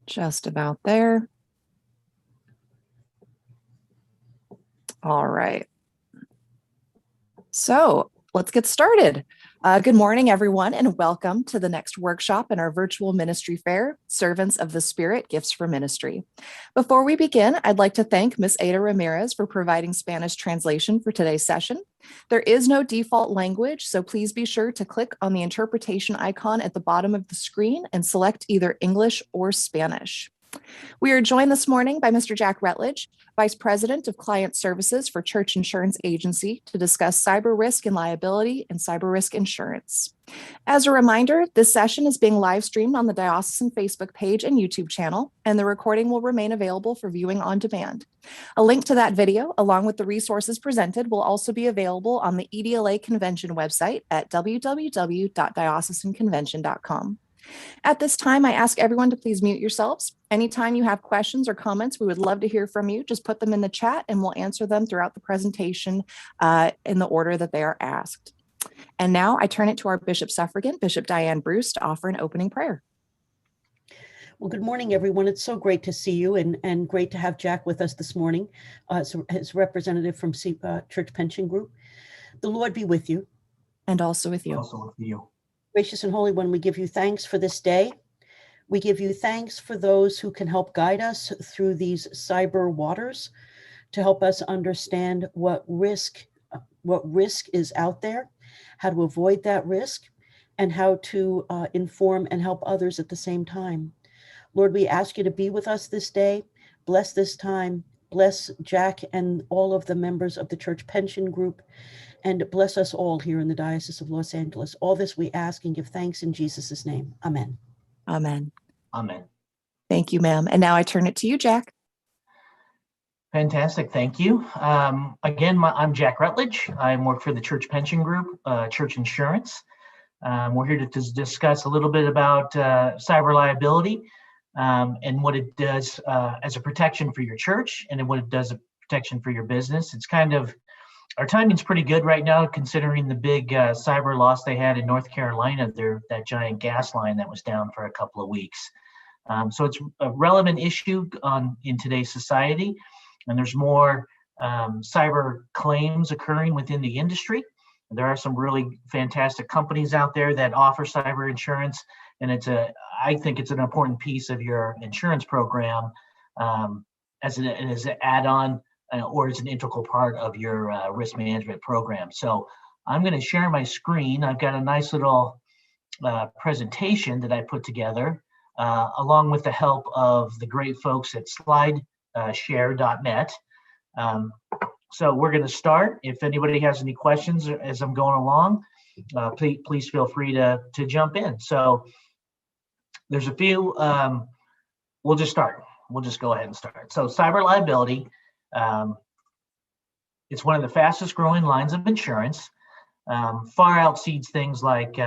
Just about there. All right. So let's get started. Good morning, everyone, and welcome to the next workshop in our virtual ministry fair, Servants of the Spirit, Gifts for Ministry. Before we begin, I'd like to thank Ms. Ada Ramirez for providing Spanish translation for today's session. There is no default language, so please be sure to click on the interpretation icon at the bottom of the screen and select either English or Spanish. We are joined this morning by Mr. Jack Rutledge, Vice President of Client Services for Church Insurance Agency, to discuss cyber risk and liability and cyber risk insurance. As a reminder, this session is being live streamed on the Diocesan Facebook page and YouTube channel, and the recording will remain available for viewing on demand. A link to that video, along with the resources presented, will also be available on the EDLA Convention website at www.diocesanconvention.com. At this time, I ask everyone to please mute yourselves. Anytime you have questions or comments, we would love to hear from you. Just put them in the chat and we'll answer them throughout the presentation in the order that they are asked. And now I turn it to our Bishop Suffragan, Bishop Diane Bruce, to offer an opening prayer. Well, good morning, everyone. It's so great to see you and great to have Jack with us this morning as representative from Church Pension Group. The Lord be with you. And also with you. Also with you. Gracious and Holy One, we give you thanks for this day. We give you thanks for those who can help guide us through these cyber waters to help us understand what risk is out there, how to avoid that risk, and how to inform and help others at the same time. Lord, we ask you to be with us this day. Bless this time. Bless Jack and all of the members of the Church Pension Group, and bless us all here in the Diocese of Los Angeles. All this we ask and give thanks in Jesus' name. Amen. Amen. Amen. Thank you, ma'am. And now I turn it to you, Jack. Fantastic. Thank you. Again, I'm Jack Rutledge. I work for the Church Pension Group, Church Insurance. We're here to discuss a little bit about cyber liability and what it does as a protection for your church and what it does as a protection for your business. It's kind of, our timing's pretty good right now, considering the big cyber loss they had in North Carolina, that giant gas line that was down for a couple of weeks. So it's a relevant issue in today's society, and there's more cyber claims occurring within the industry. There are some really fantastic companies out there that offer cyber insurance, and I think it's an important piece of your insurance program as an add-on or as an integral part of your risk management program. So I'm going to share my screen. I've got a nice little presentation that I put together along with the help of the great folks at slideshare.net. So we're going to start. If anybody has any questions as I'm going along, please feel free to jump in. So there's a few, we'll just start. We'll just go ahead and start. So cyber liability, it's one of the fastest growing lines of insurance, far outseeds things like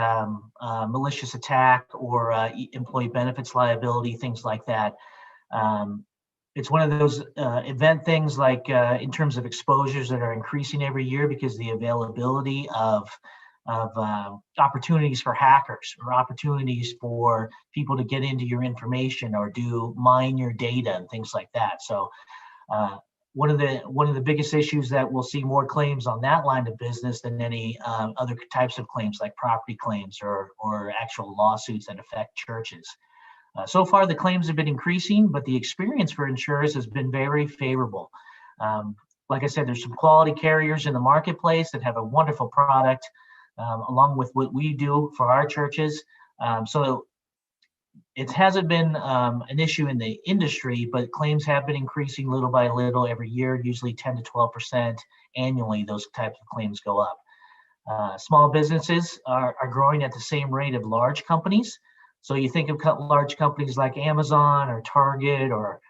malicious attack or employee benefits liability, things like that. It's one of those event things like in terms of exposures that are increasing every year because the availability of opportunities for hackers or opportunities for people to get into your information or mine your data and things like that. So one of the biggest issues that we'll see more claims on that line of business than any other types of claims like property claims or actual lawsuits that affect churches. So far, the claims have been increasing, but the experience for insurers has been very favorable. Like I said, there's some quality carriers in the marketplace that have a wonderful product, along with what we do for our churches. So it hasn't been an issue in the industry, but claims have been increasing little by little every year, usually 10 to 12% annually. Those types of claims go up. Small businesses are growing at the same rate of large companies. So you think of large companies like Amazon or Target or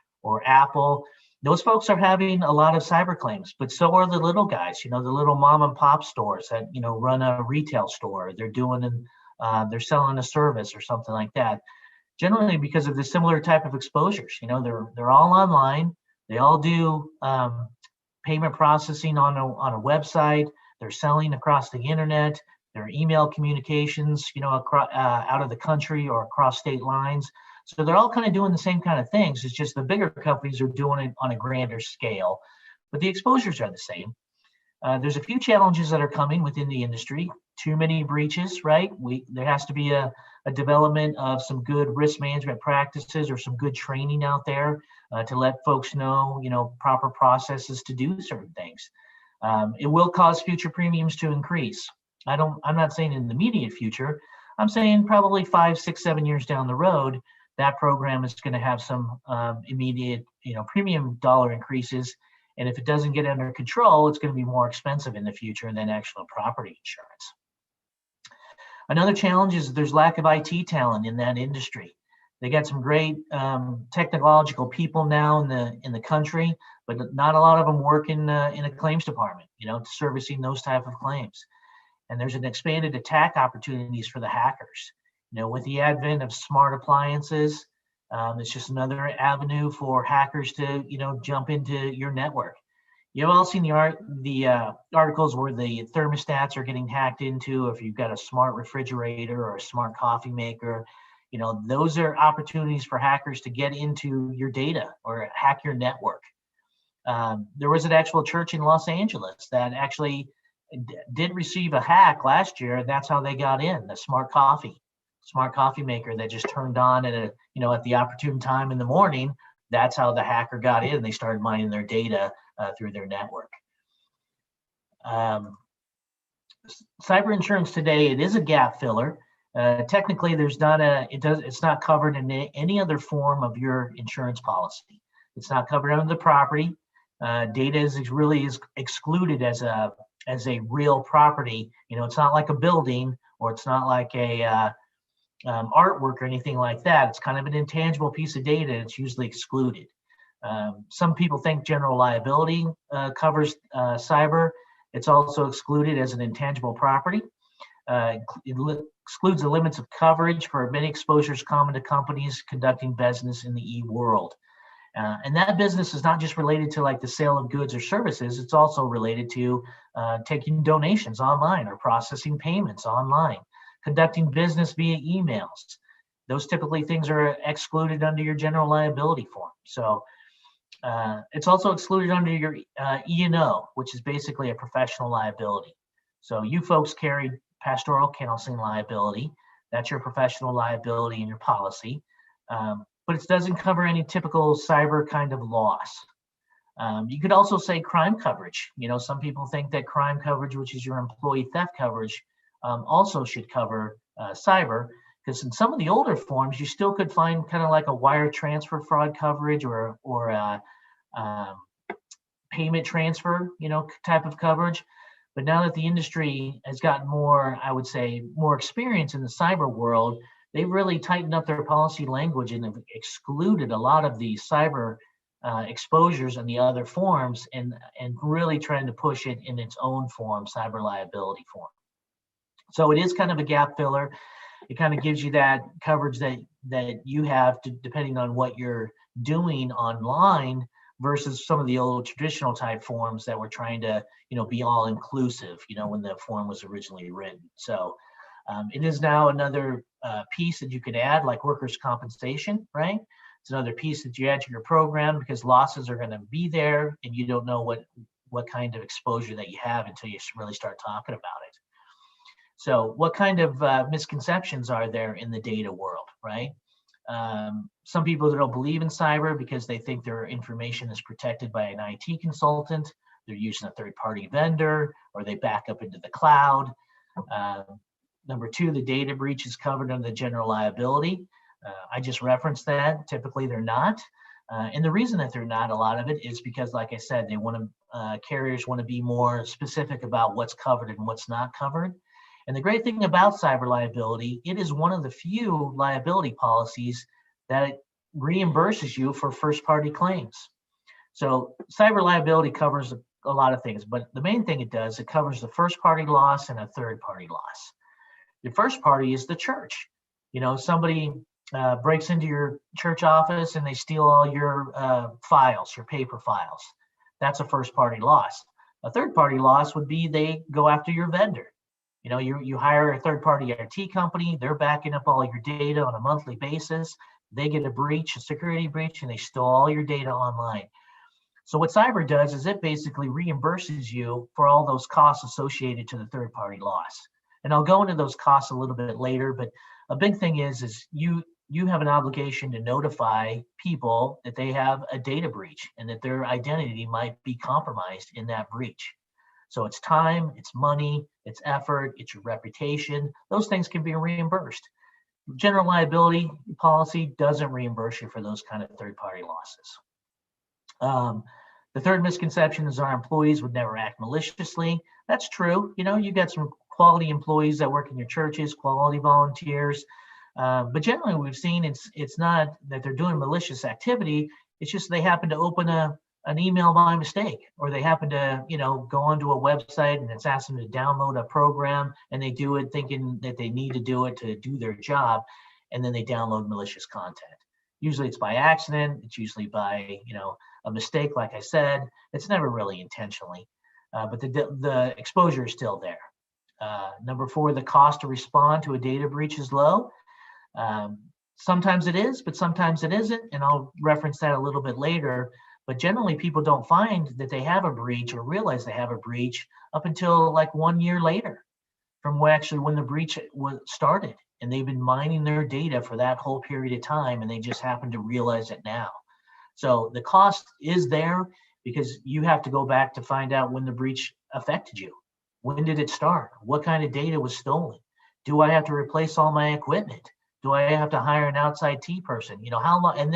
Apple. Those folks are having a lot of cyber claims, but so are the little guys. The little mom and pop stores that run a retail store. They're selling a service or something like that. Generally, because of the similar type of exposures, they're all online. They all do payment processing on a website. They're selling across the internet. Their email communications, out of the country or across state lines. So they're all kind of doing the same kind of things. It's just the bigger companies are doing it on a grander scale, but the exposures are the same. There's a few challenges that are coming within the industry. Too many breaches, right? There has to be a development of some good risk management practices or some good training out there to let folks know, proper processes to do certain things. It will cause future premiums to increase. I'm not saying in the immediate future. I'm saying probably 5, 6, 7 years down the road, that program is going to have some immediate, premium dollar increases. And if it doesn't get under control, it's going to be more expensive in the future than actual property insurance. Another challenge is there's lack of IT talent in that industry. They got some great technological people now in the country, but not a lot of them work in a claims department, servicing those type of claims. And there's an expanded attack opportunities for the hackers. With the advent of smart appliances, it's just another avenue for hackers to, jump into your network. You've all seen the articles where the thermostats are getting hacked into. If you've got a smart refrigerator or a smart coffee maker, those are opportunities for hackers to get into your data or hack your network. There was an actual church in Los Angeles that actually did receive a hack last year, and that's how they got in. The smart coffee maker that just turned on at the opportune time in the morning. That's how the hacker got in. They started mining their data through their network. Cyber insurance today, it is a gap filler. Technically, it's not covered in any other form of your insurance policy. It's not covered under the property. Data is excluded as a real property. It's not like a building, or it's not like a artwork or anything like that. It's kind of an intangible piece of data. It's usually excluded. Some people think general liability covers cyber. It's also excluded as an intangible property. It excludes the limits of coverage for many exposures common to companies conducting business in the e-world. And that business is not just related to like the sale of goods or services. It's also related to taking donations online or processing payments online, conducting business via emails. Those typically things are excluded under your general liability form. So it's also excluded under your E&O, which is basically a professional liability. So you folks carry pastoral counseling liability. That's your professional liability in your policy. But it doesn't cover any typical cyber kind of loss. You could also say crime coverage. Some people think that crime coverage, which is your employee theft coverage, also should cover cyber, because in some of the older forms, you still could find kind of like a wire transfer fraud coverage or payment transfer, type of coverage. But now that the industry has gotten more, I would say, more experience in the cyber world, they've really tightened up their policy language and have excluded a lot of the cyber exposures and the other forms, and really trying to push it in its own form, cyber liability form. So it is kind of a gap filler. It kind of gives you that coverage that you have to, depending on what you're doing online, versus some of the old traditional type forms that were trying to, be all inclusive, when the form was originally written. So it is now another piece that you could add, like workers' compensation, right? It's another piece that you add to your program, because losses are going to be there, and you don't know what kind of exposure that you have until you really start talking about it. So what kind of misconceptions are there in the data world, right? Some people that don't believe in cyber because they think their information is protected by an IT consultant, they're using a third-party vendor, or they back up into the cloud. Number two, the data breach is covered under the general liability. I just referenced that. Typically, they're not. And the reason that they're not, a lot of it, is because, like I said, carriers want to be more specific about what's covered and what's not covered. And the great thing about cyber liability, it is one of the few liability policies that reimburses you for first-party claims. So cyber liability covers a lot of things, but the main thing it does, it covers the first-party loss and a third-party loss. The first party is the church. Somebody breaks into your church office and they steal all your files, your paper files. That's a first-party loss. A third-party loss would be they go after your vendor. You hire a third-party IT company, they're backing up all your data on a monthly basis. They get a breach, a security breach, and they stole all your data online. So what cyber does is it basically reimburses you for all those costs associated to the third-party loss. And I'll go into those costs a little bit later, but a big thing is you have an obligation to notify people that they have a data breach and that their identity might be compromised in that breach. So it's time, it's money, it's effort, it's your reputation. Those things can be reimbursed. General liability policy doesn't reimburse you for those kind of third-party losses. The third misconception is our employees would never act maliciously. That's true. You got some quality employees that work in your churches, quality volunteers. But generally we've seen it's not that they're doing malicious activity. It's just they happen to open an email by mistake, or they happen to, go onto a website and it's asking them to download a program, and they do it thinking that they need to do it to do their job. And then they download malicious content. Usually it's by accident. It's usually by, a mistake. Like I said, it's never really intentionally, but the exposure is still there. Number 4, the cost to respond to a data breach is low. Sometimes it is, but sometimes it isn't. And I'll reference that a little bit later. But generally people don't find that they have a breach or realize they have a breach up until like 1 year later from when the breach was started. And they've been mining their data for that whole period of time, and they just happen to realize it now. So the cost is there because you have to go back to find out when the breach affected you. When did it start? What kind of data was stolen? Do I have to replace all my equipment? Do I have to hire an outside IT person? How long? And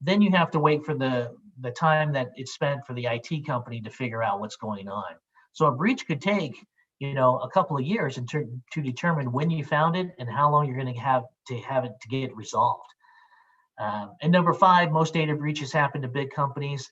then you have to wait for the time that it's spent for the IT company to figure out what's going on. So a breach could take, a couple of years to determine when you found it and how long you're going to have it to get resolved. And number 5, most data breaches happen to big companies.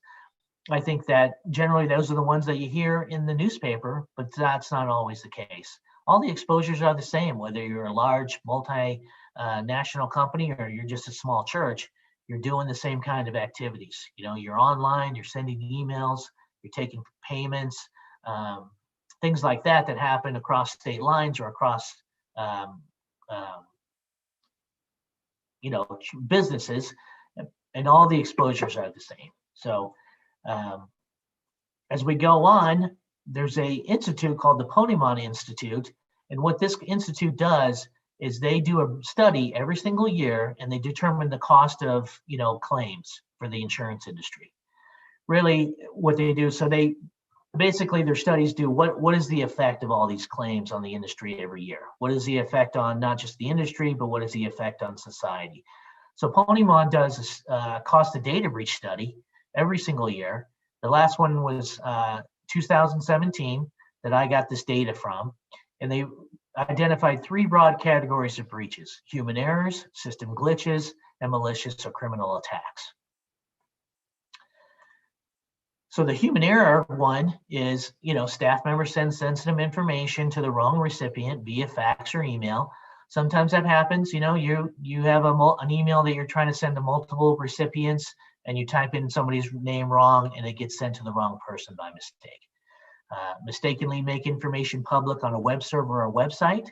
I think that generally those are the ones that you hear in the newspaper, but that's not always the case. All the exposures are the same, whether you're a large multinational company or you're just a small church. You're doing the same kind of activities. You're online, you're sending emails, you're taking payments, things like that happen across state lines or across businesses, and all the exposures are the same. So as we go on, there's a institute called the Ponemon Institute, and what this institute does is they do a study every single year, and they determine the cost of claims for the insurance industry. Really, what they do, so they basically, their studies do what is the effect of all these claims on the industry every year? What is the effect on not just the industry, but what is the effect on society? So Ponemon does a cost of data breach study every single year. The last one was 2017 that I got this data from, and they identified 3 broad categories of breaches: human errors, system glitches, and malicious or criminal attacks. So the human error one is, staff members send sensitive information to the wrong recipient via fax or email. Sometimes that happens. You have an email that you're trying to send to multiple recipients, and you type in somebody's name wrong, and it gets sent to the wrong person by mistake. Mistakenly make information public on a web server or website.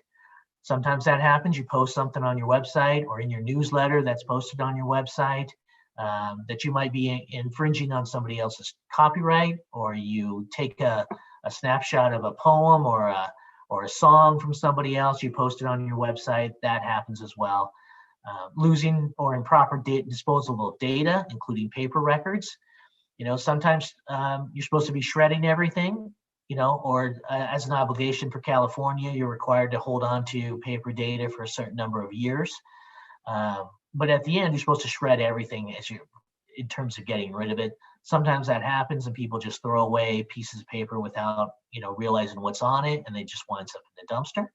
Sometimes that happens. You post something on your website or in your newsletter that's posted on your website. That you might be infringing on somebody else's copyright, or you take a snapshot of a poem or a song from somebody else, you post it on your website. That happens as well. Losing or improper disposal of data, including paper records. Sometimes you're supposed to be shredding everything, or as an obligation for California, you're required to hold on to paper data for a certain number of years. But at the end, you're supposed to shred everything in terms of getting rid of it. Sometimes that happens and people just throw away pieces of paper without, realizing what's on it, and they just winds up in the dumpster.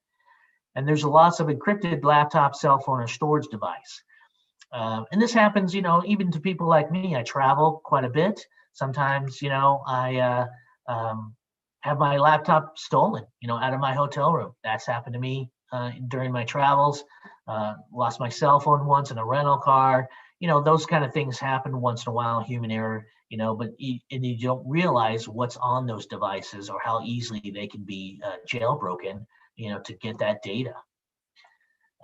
And there's a loss of encrypted laptop, cell phone, or storage device. And this happens, even to people like me. I travel quite a bit. Sometimes, I have my laptop stolen, out of my hotel room. That's happened to me during my travels. Lost my cell phone once in a rental car. Those kind of things happen once in a while, human error, but you don't realize what's on those devices or how easily they can be jailbroken, to get that data.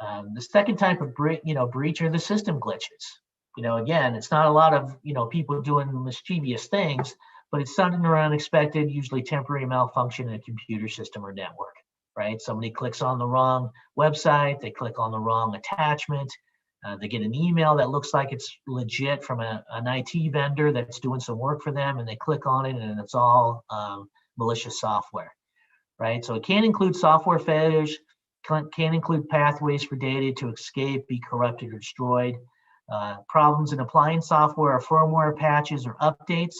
The second type of breach are the system glitches. Again, it's not a lot of people doing mischievous things, but it's sudden or unexpected, usually temporary malfunction in a computer system or network, right? Somebody clicks on the wrong website, they click on the wrong attachment, they get an email that looks like it's legit from an IT vendor that's doing some work for them, and they click on it, and it's all malicious software, right? So it can include software failures, can include pathways for data to escape, be corrupted, or destroyed. Problems in applying software or firmware patches or updates,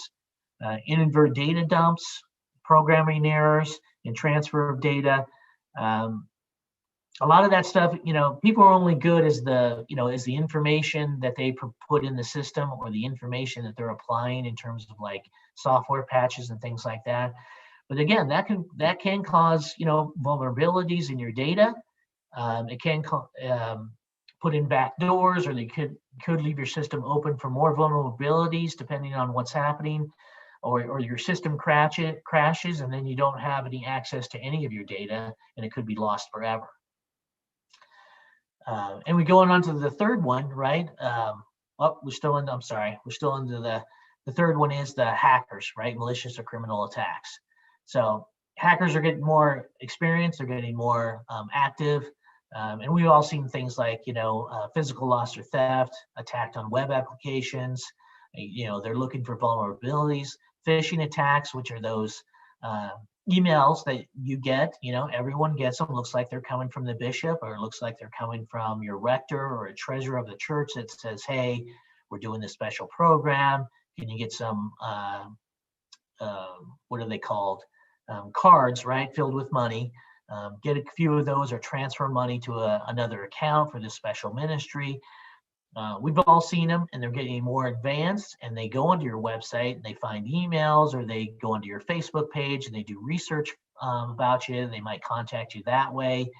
inadvertent data dumps, programming errors, and transfer of data. A lot of that stuff, people are only good as the information that they put in the system, or the information that they're applying in terms of like software patches and things like that. But again, that can cause vulnerabilities in your data. It can put in back doors, or they could leave your system open for more vulnerabilities depending on what's happening, or your system crashes, and then you don't have any access to any of your data, and it could be lost forever. And we go on to the third one, right? We're still into the third one is the hackers, right? Malicious or criminal attacks. So hackers are getting more experienced, they're getting more active. And we've all seen things like, physical loss or theft, attacked on web applications. They're looking for vulnerabilities, phishing attacks, which are those emails that you get, everyone gets them. Looks like they're coming from the bishop, or it looks like they're coming from your rector or a treasurer of the church that says, hey, we're doing this special program. Can you get some, what are they called? Cards, right? Filled with money. Get a few of those, or transfer money to another account for this special ministry. We've all seen them, and they're getting more advanced, and they go onto your website and they find emails, or they go onto your Facebook page and they do research about you. They might contact you that way.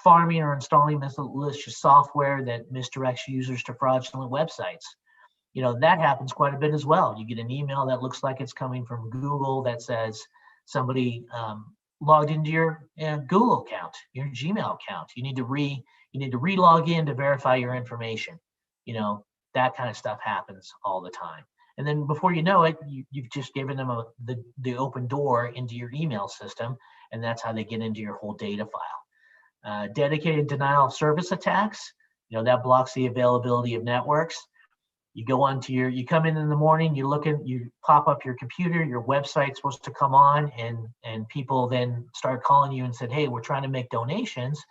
Farming or installing malicious software that misdirects users to fraudulent websites. That happens quite a bit as well. You get an email that looks like it's coming from Google that says somebody logged into your Google account, your Gmail account. You need to re-log in to verify your information. That kind of stuff happens all the time. And then before you know it, you've just given them the open door into your email system, and that's how they get into your whole data file. Dedicated denial of service attacks, that blocks the availability of networks. You come in the morning, you pop up your computer, your website's supposed to come on, and people then start calling you and said, hey, we're trying to make donations,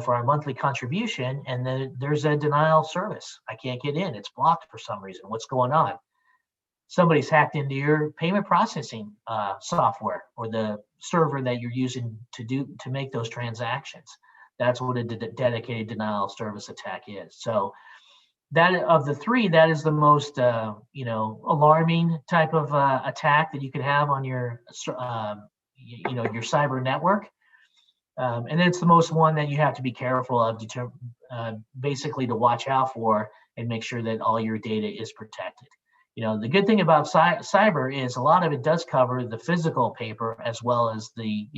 for our monthly contribution, and then there's a denial of service. I can't get in. It's blocked for some reason. What's going on? Somebody's hacked into your payment processing software, or the server that you're using to make those transactions. That's what a dedicated denial of service attack is. So that of the three, that is the most alarming type of attack that you could have on your your cyber network. And it's the most one that you have to be careful of, basically to watch out for and make sure that all your data is protected. The good thing about cyber is a lot of it does cover the physical paper as well as the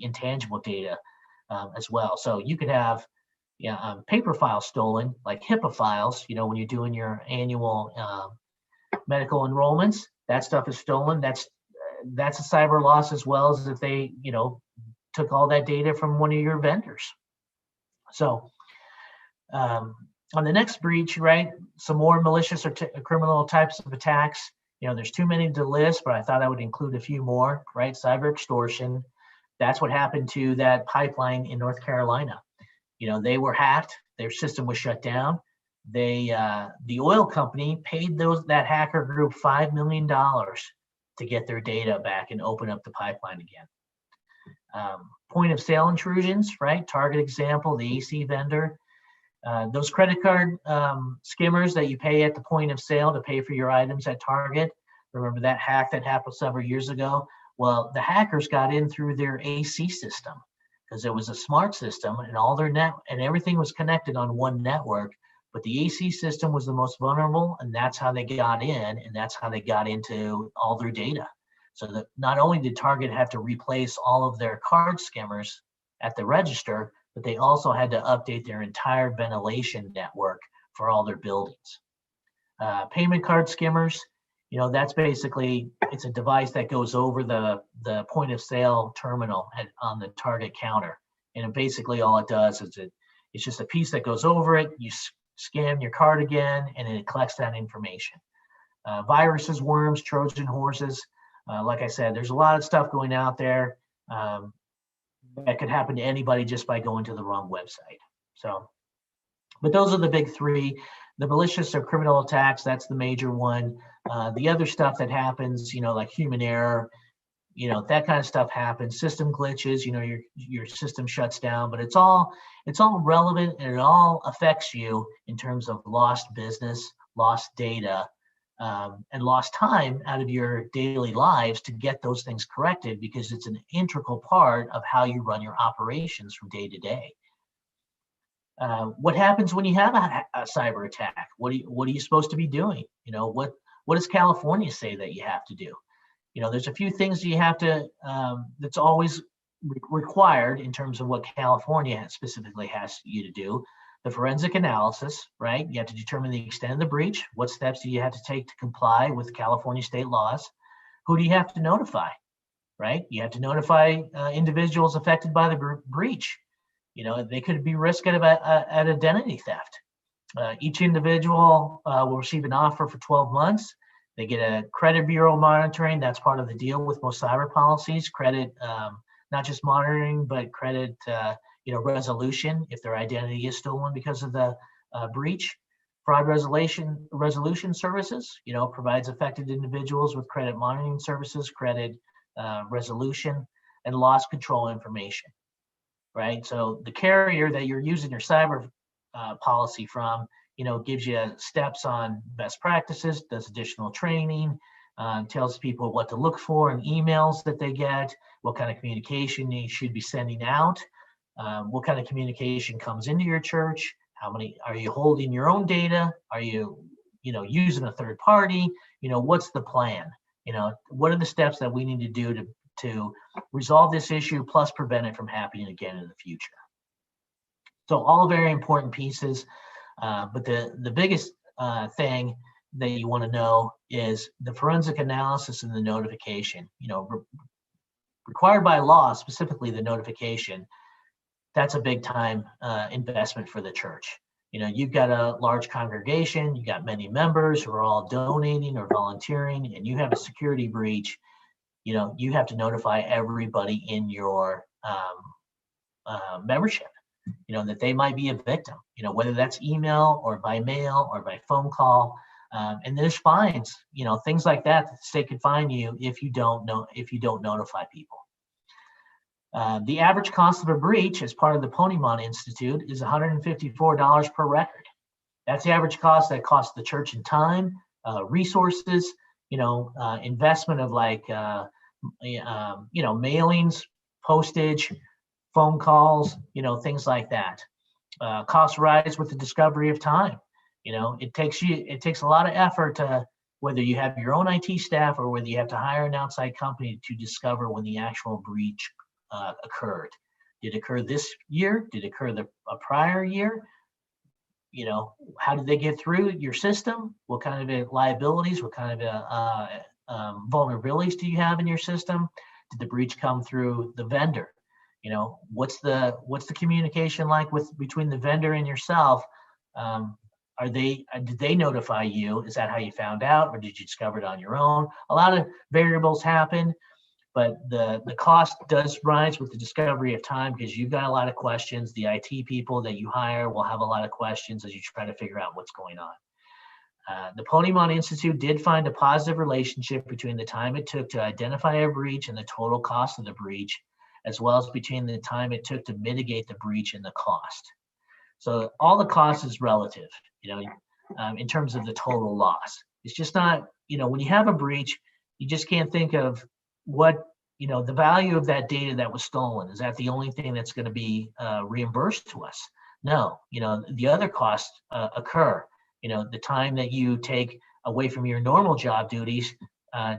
intangible data as well. So you could have paper files stolen, like HIPAA files, when you're doing your annual medical enrollments. That stuff is stolen. That's a cyber loss, as well as if they took all that data from one of your vendors. So on the next breach, right, some more malicious or criminal types of attacks. There's too many to list, but I thought I would include a few more, right? Cyber extortion. That's what happened to that pipeline in North Carolina. They were hacked. Their system was shut down. The oil company paid that hacker group $5 million to get their data back and open up the pipeline again. Point of sale intrusions, right? Target example, the AC vendor. Those credit card skimmers that you pay at the point of sale to pay for your items at Target. Remember that hack that happened several years ago? Well, the hackers got in through their AC system, because it was a smart system, and all their and everything was connected on one network. But the AC system was the most vulnerable, and that's how they got in, and that's how they got into all their data. So that not only did Target have to replace all of their card skimmers at the register, but they also had to update their entire ventilation network for all their buildings. Payment card skimmers, that's basically, it's a device that goes over the point of sale terminal on the Target counter. And basically all it does is it's just a piece that goes over it. You scan your card again, and it collects that information. Viruses, worms, Trojan horses. Like I said, there's a lot of stuff going out there that could happen to anybody just by going to the wrong website. So, but those are the big three. The malicious or criminal attacks, that's the major one. The other stuff that happens, like human error, that kind of stuff happens. System glitches, your system shuts down, but it's all relevant, and it all affects you in terms of lost business, lost data, and lost time out of your daily lives to get those things corrected, because it's an integral part of how you run your operations from day to day. What happens when you have a cyber attack? What are you supposed to be doing? What does California say that you have to do? There's a few things you have to, that's always required in terms of what California specifically has you to do. The forensic analysis, right? You have to determine the extent of the breach. What steps do you have to take to comply with California state laws? Who do you have to notify, right? You have to notify individuals affected by the breach. They could be risk at identity theft. Each individual will receive an offer for 12 months. They get a credit bureau monitoring. That's part of the deal with most cyber policies. Credit, not just monitoring, but credit, resolution if their identity is stolen because of the breach. Fraud resolution services, provides affected individuals with credit monitoring services, credit resolution, and loss control information, right? So the carrier that you're using your cyber policy from, gives you steps on best practices, does additional training, tells people what to look for in emails that they get, what kind of communication you should be sending out, what kind of communication comes into your church, how many, are you holding your own data? Are you, using a third party? What's the plan? What are the steps that we need to do to resolve this issue, plus prevent it from happening again in the future? So all very important pieces, but the biggest thing that you want to know is the forensic analysis and the notification. Required by law, specifically the notification. That's a big time investment for the church. You've got a large congregation, you got many members who are all donating or volunteering, and you have a security breach. You have to notify everybody in your membership, that they might be a victim, whether that's email or by mail or by phone call. And there's fines, things like that. The state could fine you if you don't notify people. The average cost of a breach as part of the Ponymon Institute is $154 per record. That's the average cost that costs the church in time, resources, investment of mailings, postage, phone calls, things like that. Costs rise with the discovery of time. It takes a lot of effort to, whether you have your own IT staff or whether you have to hire an outside company to discover when the actual breach occurred. Did it occur this year? Did it occur a prior year? How did they get through your system? What kind of liabilities, what kind of vulnerabilities do you have in your system? Did the breach come through the vendor? What's the communication like between the vendor and yourself? Did they notify you? Is that how you found out, or did you discover it on your own? A lot of variables happen, but the cost does rise with the discovery of time, because you've got a lot of questions. The IT people that you hire will have a lot of questions as you try to figure out what's going on. The Ponymon Institute did find a positive relationship between the time it took to identify a breach and the total cost of the breach, as well as between the time it took to mitigate the breach and the cost. So all the cost is relative, in terms of the total loss. It's just not, when you have a breach, you just can't think of what, the value of that data that was stolen. Is that the only thing that's going to be reimbursed to us? No, the other costs occur. The time that you take away from your normal job duties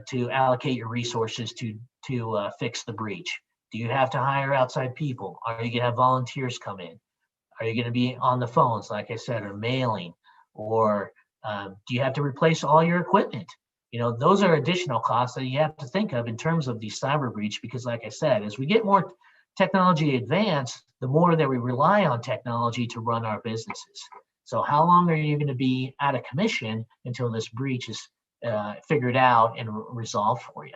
to allocate your resources to fix the breach. Do you have to hire outside people? Are you going to have volunteers come in? Are you going to be on the phones, like I said, or mailing? Or do you have to replace all your equipment? Those are additional costs that you have to think of in terms of the cyber breach, because like I said, as we get more technology advanced, the more that we rely on technology to run our businesses. So how long are you going to be out of commission until this breach is figured out and resolved for you?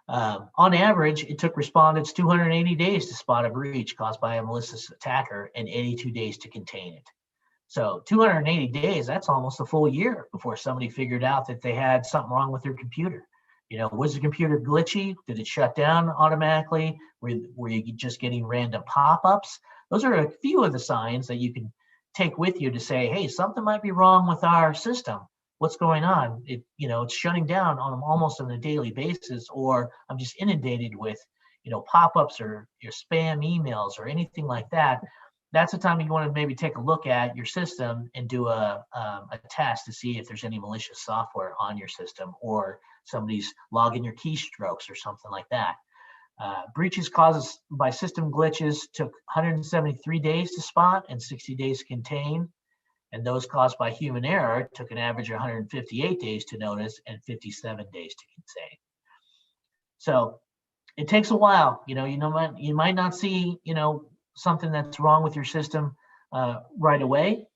On average, it took respondents 280 days to spot a breach caused by a malicious attacker and 82 days to contain it. So 280 days, that's almost a full year before somebody figured out that they had something wrong with their computer. Was the computer glitchy? Did it shut down automatically? Were you just getting random pop-ups? Those are a few of the signs that you can take with you to say, hey, something might be wrong with our system. What's going on? It's shutting down almost on a daily basis, or I'm just inundated with, pop-ups or your spam emails or anything like that. That's the time you want to maybe take a look at your system and do a test to see if there's any malicious software on your system, or somebody's logging your keystrokes or something like that. Breaches caused by system glitches took 173 days to spot and 60 days to contain. And those caused by human error took an average of 158 days to notice and 57 days to contain. So it takes a while. You might not see, something that's wrong with your system right away.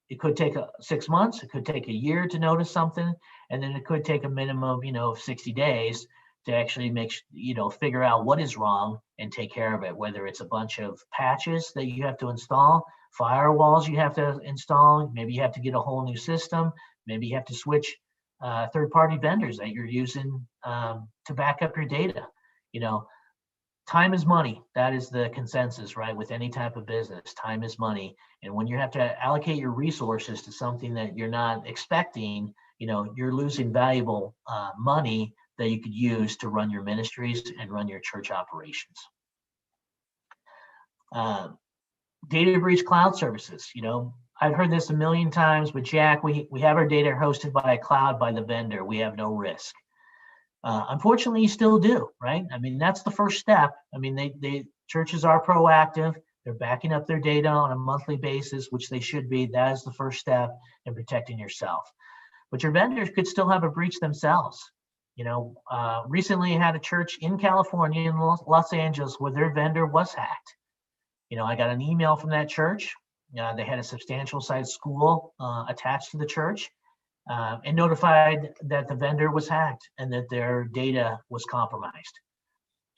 It could take 6 months. It could take a year to notice something, and then it could take a minimum, of 60 days to actually figure out what is wrong and take care of it. Whether it's a bunch of patches that you have to install, firewalls you have to install, maybe you have to get a whole new system, maybe you have to switch third-party vendors that you're using to back up your data. Time is money. That is the consensus, right? With any type of business, time is money. And when you have to allocate your resources to something that you're not expecting, you're losing valuable money that you could use to run your ministries and run your church operations. Data breach cloud services. I've heard this a million times, but Jack, we have our data hosted by a cloud by the vendor. We have no risk. Unfortunately, you still do, right? I mean, that's the first step. I mean, churches are proactive. They're backing up their data on a monthly basis, which they should be. That is the first step in protecting yourself. But your vendors could still have a breach themselves. Recently I had a church in California, in Los Angeles, where their vendor was hacked. I got an email from that church. They had a substantial sized school attached to the church. And notified that the vendor was hacked and that their data was compromised.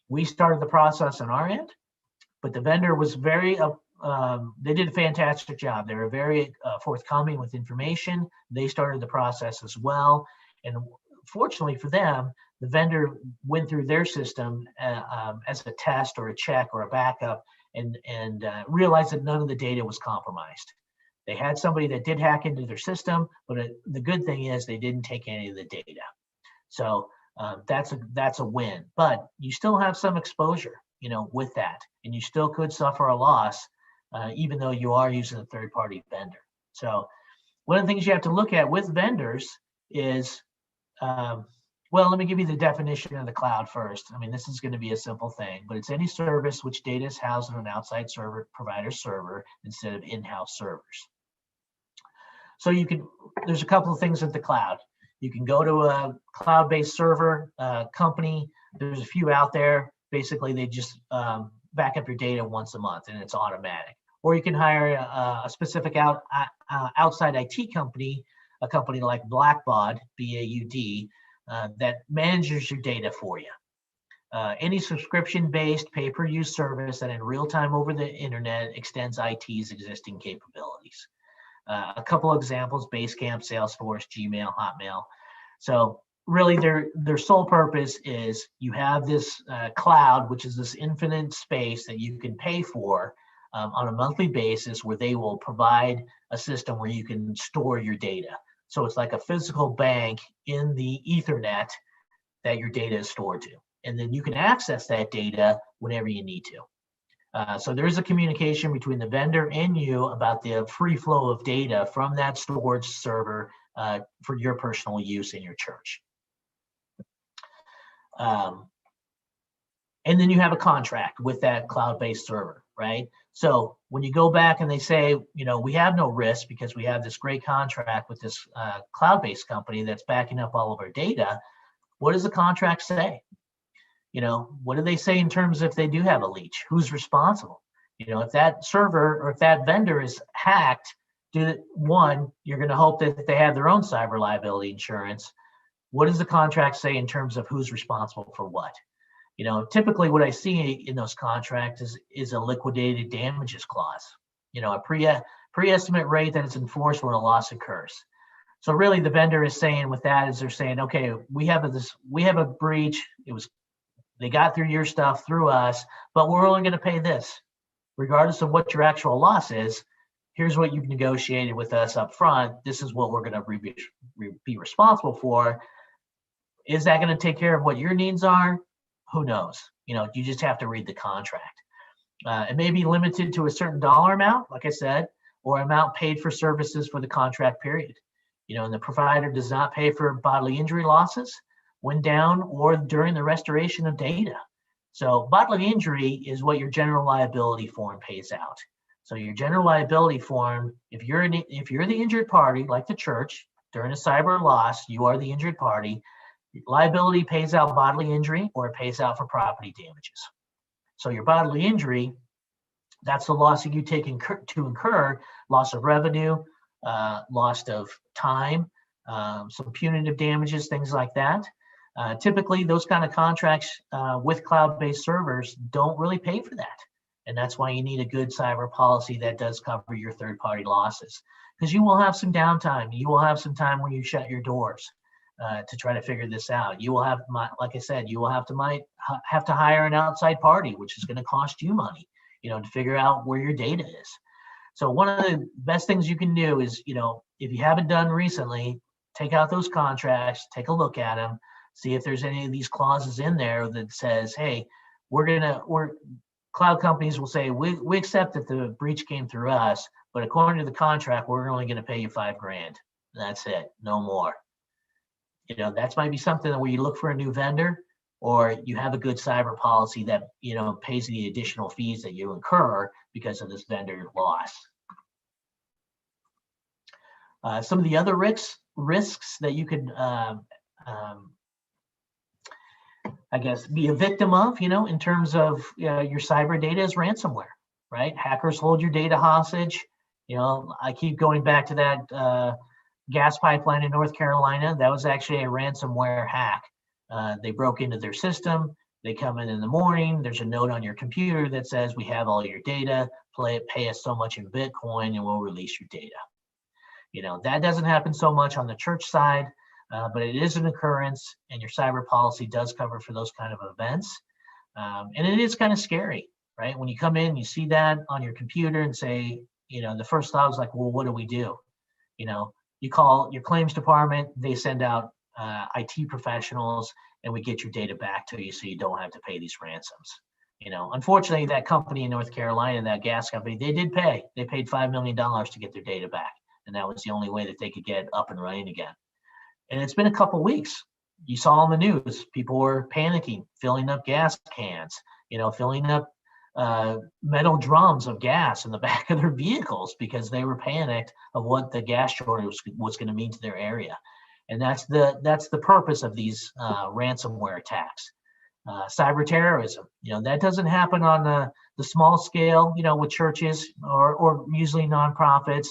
We started the process on our end, but the vendor was they did a fantastic job. They were very forthcoming with information. They started the process as well. And fortunately for them, the vendor went through their system as a test or a check or a backup and realized that none of the data was compromised. They had somebody that did hack into their system, but the good thing is they didn't take any of the data. So that's a win. But you still have some exposure, with that, and you still could suffer a loss, even though you are using a third-party vendor. So one of the things you have to look at with vendors is, let me give you the definition of the cloud first. I mean, this is going to be a simple thing, but it's any service which data is housed on an outside provider server instead of in-house servers. So there's a couple of things with the cloud. You can go to a cloud-based server company. There's a few out there. Basically, they just back up your data once a month and it's automatic. Or you can hire a specific outside IT company, a company like Blackbaud, B-A-U-D, that manages your data for you. Any subscription-based pay-per-use service that in real time over the internet extends IT's existing capabilities. A couple of examples: Basecamp, Salesforce, Gmail, Hotmail. So really their sole purpose is you have this cloud, which is this infinite space that you can pay for on a monthly basis, where they will provide a system where you can store your data. So it's like a physical bank in the Ethernet that your data is stored to. And then you can access that data whenever you need to. So there is a communication between the vendor and you about the free flow of data from that storage server for your personal use in your church. And then you have a contract with that cloud-based server, right? So when you go back and they say, we have no risk because we have this great contract with this cloud-based company that's backing up all of our data, what does the contract say? What do they say in terms if they do have a leak? Who's responsible? If that server or if that vendor is hacked, you're going to hope that they have their own cyber liability insurance. What does the contract say in terms of who's responsible for what? Typically what I see in those contracts is a liquidated damages clause, a pre-estimate rate that is enforced when a loss occurs. So really the vendor is saying with that is they're saying, okay, we have a breach. They got through your stuff through us, but we're only going to pay this. Regardless of what your actual loss is, here's what you've negotiated with us up front. This is what we're going to be responsible for. Is that going to take care of what your needs are? Who knows? You just have to read the contract. It may be limited to a certain dollar amount, like I said, or amount paid for services for the contract period. And the provider does not pay for bodily injury losses when down or during the restoration of data. So bodily injury is what your general liability form pays out. So your general liability form, if you're the injured party, like the church, during a cyber loss, you are the injured party. Liability pays out bodily injury or it pays out for property damages. So your bodily injury, that's the loss that you take to incur, loss of revenue, loss of time, some punitive damages, things like that. Typically, those kind of contracts with cloud-based servers don't really pay for that. And that's why you need a good cyber policy that does cover your third-party losses. Because you will have some downtime. You will have some time where you shut your doors to try to figure this out. You will have, like I said, you will have to hire an outside party, which is going to cost you money, to figure out where your data is. So one of the best things you can do is, if you haven't done recently, take out those contracts, take a look at them, see if there's any of these clauses in there that says, hey, cloud companies will say, we accept that the breach came through us, but according to the contract, we're only going to pay you $5,000. That's it, no more. That might be something where you look for a new vendor, or you have a good cyber policy that, pays the additional fees that you incur because of this vendor loss. Some of the other risks that you could, I guess, be a victim of, in terms of your cyber data is ransomware, right? Hackers hold your data hostage. I keep going back to that gas pipeline in North Carolina. That was actually a ransomware hack. They broke into their system. They come in the morning. There's a note on your computer that says, we have all your data. Pay us so much in Bitcoin and we'll release your data. That doesn't happen so much on the church side, but it is an occurrence, and your cyber policy does cover for those kind of events. And it is kind of scary, right? When you come in, you see that on your computer and say, the first thought was like, well, what do we do? You call your claims department, they send out IT professionals, and we get your data back to you so you don't have to pay these ransoms. Unfortunately, that company in North Carolina, that gas company, they did pay. They paid $5 million to get their data back. And that was the only way that they could get up and running again. And it's been a couple of weeks. You saw on the news, people were panicking, filling up gas cans, filling up metal drums of gas in the back of their vehicles because they were panicked of what the gas shortage was going to mean to their area. And that's the purpose of these ransomware attacks. Cyber terrorism, that doesn't happen on the small scale, with churches or usually nonprofits,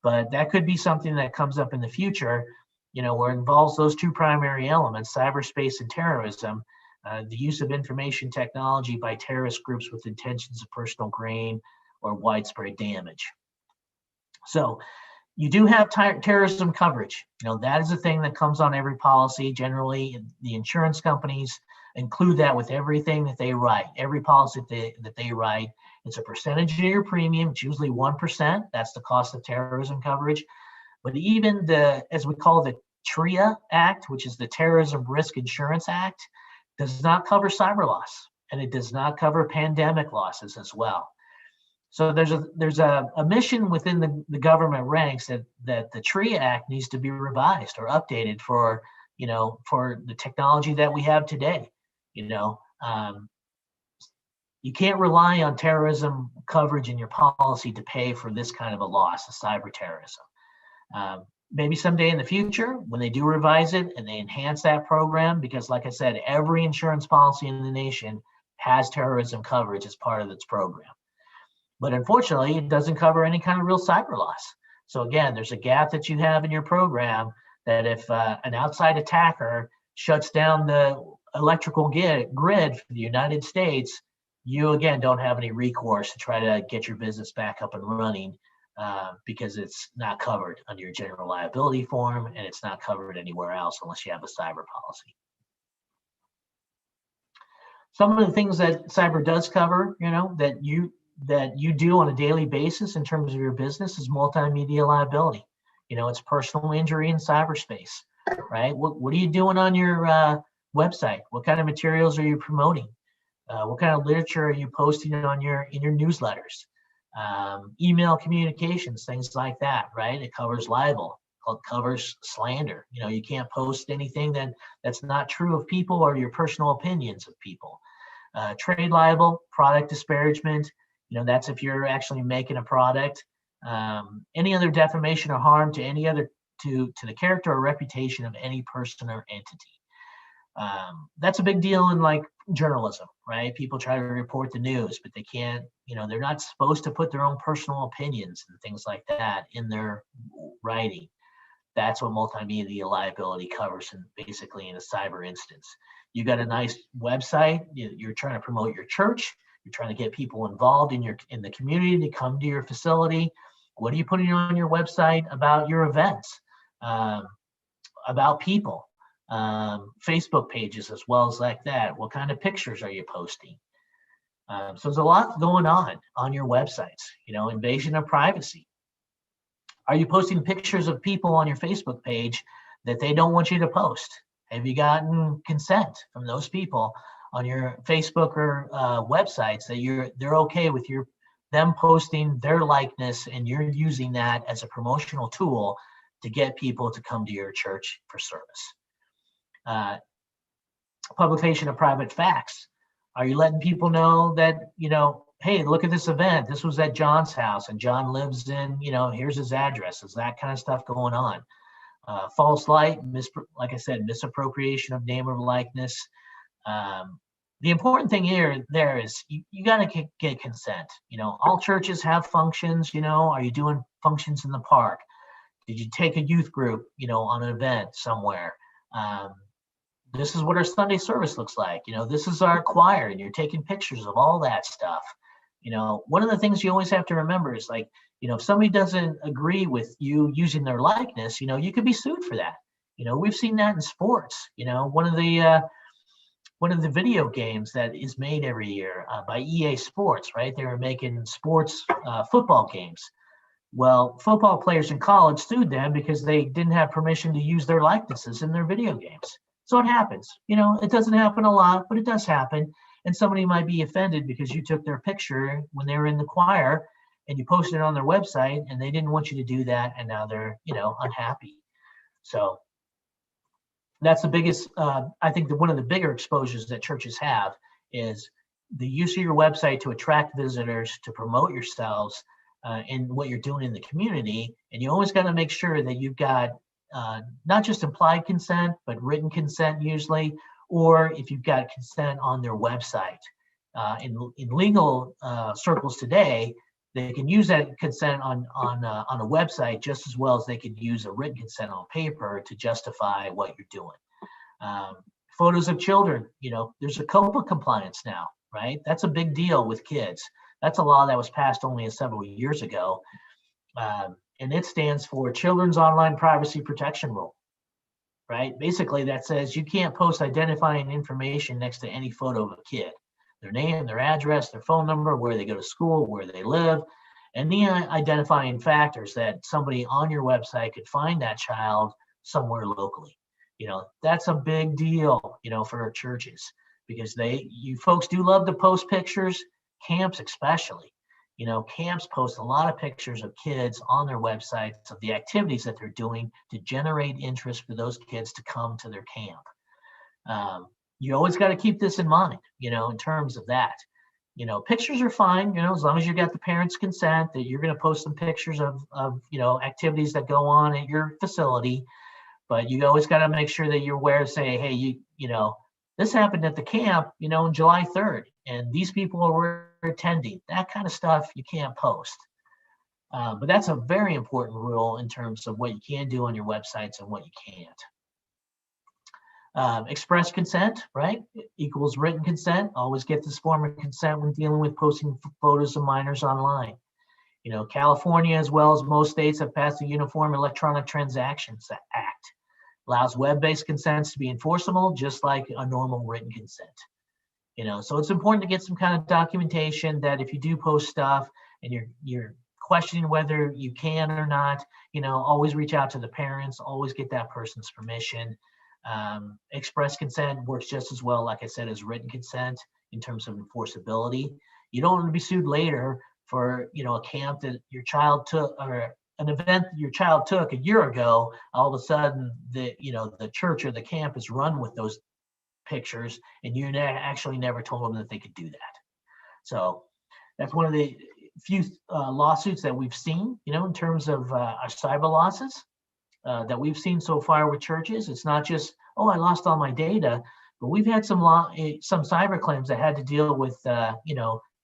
but that could be something that comes up in the future, where it involves those two primary elements, cyberspace and terrorism, the use of information technology by terrorist groups with intentions of personal gain or widespread damage. So you do have terrorism coverage. That is a thing that comes on every policy. Generally, the insurance companies include that with everything that they write, every policy that they write. It's a percentage of your premium. It's usually 1%. That's the cost of terrorism coverage. But even as we call the TRIA Act, which is the Terrorism Risk Insurance Act, does not cover cyber loss, and it does not cover pandemic losses as well. So there's a mission within the government ranks that the TRIA Act needs to be revised or updated for the technology that we have today. you can't rely on terrorism coverage in your policy to pay for this kind of a loss of cyber terrorism. Maybe someday in the future, when they do revise it and they enhance that program, because like I said, every insurance policy in the nation has terrorism coverage as part of its program. But unfortunately, it doesn't cover any kind of real cyber loss. So again, there's a gap that you have in your program that if an outside attacker shuts down the electrical grid for the United States, you again don't have any recourse to try to get your business back up and running because it's not covered under your general liability form, and it's not covered anywhere else unless you have a cyber policy. Some of the things that cyber does cover, that you do on a daily basis in terms of your business is multimedia liability. It's personal injury in cyberspace, right? What are you doing on your website? What kind of materials are you promoting? What kind of literature are you posting in your newsletters? Email communications, things like that, right? It covers libel. It covers slander. You can't post anything that's not true of people or your personal opinions of people. Trade libel, product disparagement. That's if you're actually making a product. Any other defamation or harm to any other to the character or reputation of any person or entity. That's a big deal in like journalism, right? People try to report the news, but they can't, they're not supposed to put their own personal opinions and things like that in their writing. That's what multimedia liability covers, and basically in a cyber instance. You got a nice website, you're trying to promote your church, you're trying to get people involved in the community to come to your facility. What are you putting on your website about your events, about people? Facebook pages as well as like that. What kind of pictures are you posting? So there's a lot going on your websites. Invasion of privacy. Are you posting pictures of people on your Facebook page that they don't want you to post? Have you gotten consent from those people on your Facebook or websites that they're okay with them posting their likeness and you're using that as a promotional tool to get people to come to your church for service? Publication of private facts. Are you letting people know that, hey, look at this event. This was at John's house and John lives in, here's his address. Is that kind of stuff going on? False light, like I said, misappropriation of name or likeness. The important thing there is you got to get consent. All churches have functions. Are you doing functions in the park? Did you take a youth group, on an event somewhere? This is what our Sunday service looks like. This is our choir, and you're taking pictures of all that stuff. One of the things you always have to remember is like, if somebody doesn't agree with you using their likeness, you could be sued for that. We've seen that in sports. One of the video games that is made every year by EA Sports, right? They were making sports football games. Well, football players in college sued them because they didn't have permission to use their likenesses in their video games. So it happens. It doesn't happen a lot, but it does happen. And somebody might be offended because you took their picture when they were in the choir and you posted it on their website and they didn't want you to do that. And now they're, unhappy. So that's the biggest, I think one of the bigger exposures that churches have is the use of your website to attract visitors, to promote yourselves and what you're doing in the community. And you always got to make sure that you've got not just implied consent, but written consent usually, or if you've got consent on their website. In legal circles today, they can use that consent on a website just as well as they could use a written consent on paper to justify what you're doing. Photos of children, there's a COPA compliance now, right? That's a big deal with kids. That's a law that was passed only several years ago. And it stands for Children's Online Privacy Protection Rule, right? Basically, that says you can't post identifying information next to any photo of a kid. Their name, their address, their phone number, where they go to school, where they live, and the identifying factors that somebody on your website could find that child somewhere locally. That's a big deal, for our churches, because you folks do love to post pictures, camps especially. Camps post a lot of pictures of kids on their websites of the activities that they're doing to generate interest for those kids to come to their camp. You always got to keep this in mind, in terms of that. Pictures are fine, as long as you got the parents' consent that you're going to post some pictures of activities that go on at your facility. But you always got to make sure that you're aware, say, hey, this happened at the camp, on July 3rd, and these people were attending. That kind of stuff you can't post. But that's a very important rule in terms of what you can do on your websites and what you can't. Express consent, right, equals written consent. Always get this form of consent when dealing with posting photos of minors online. California, as well as most states, have passed the Uniform Electronic Transactions Act. Allows web-based consents to be enforceable, just like a normal written consent. So it's important to get some kind of documentation that if you do post stuff and you're questioning whether you can or not, always reach out to the parents, always get that person's permission. Express consent works just as well, like I said, as written consent in terms of enforceability. You don't want to be sued later for, a camp that your child took, or an event that your child took a year ago. All of a sudden, the church or the camp is run with those pictures, and you actually never told them that they could do that. So that's one of the few lawsuits that we've seen, in terms of our cyber losses that we've seen so far with churches. It's not just, I lost all my data, but we've had some cyber claims that had to deal with,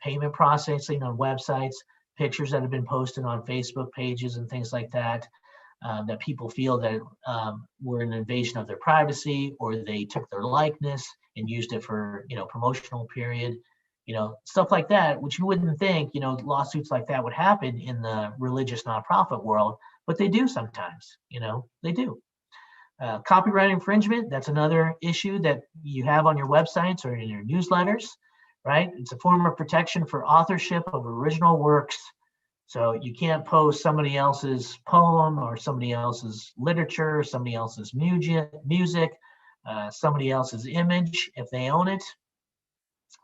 payment processing on websites, pictures that have been posted on Facebook pages and things like that, that people feel that were an invasion of their privacy, or they took their likeness and used it for, promotional period, stuff like that, which you wouldn't think, lawsuits like that would happen in the religious nonprofit world, but they do sometimes, they do. Copyright infringement, that's another issue that you have on your websites or in your newsletters, right? It's a form of protection for authorship of original works. So you can't post somebody else's poem or somebody else's literature, somebody else's music, somebody else's image if they own it,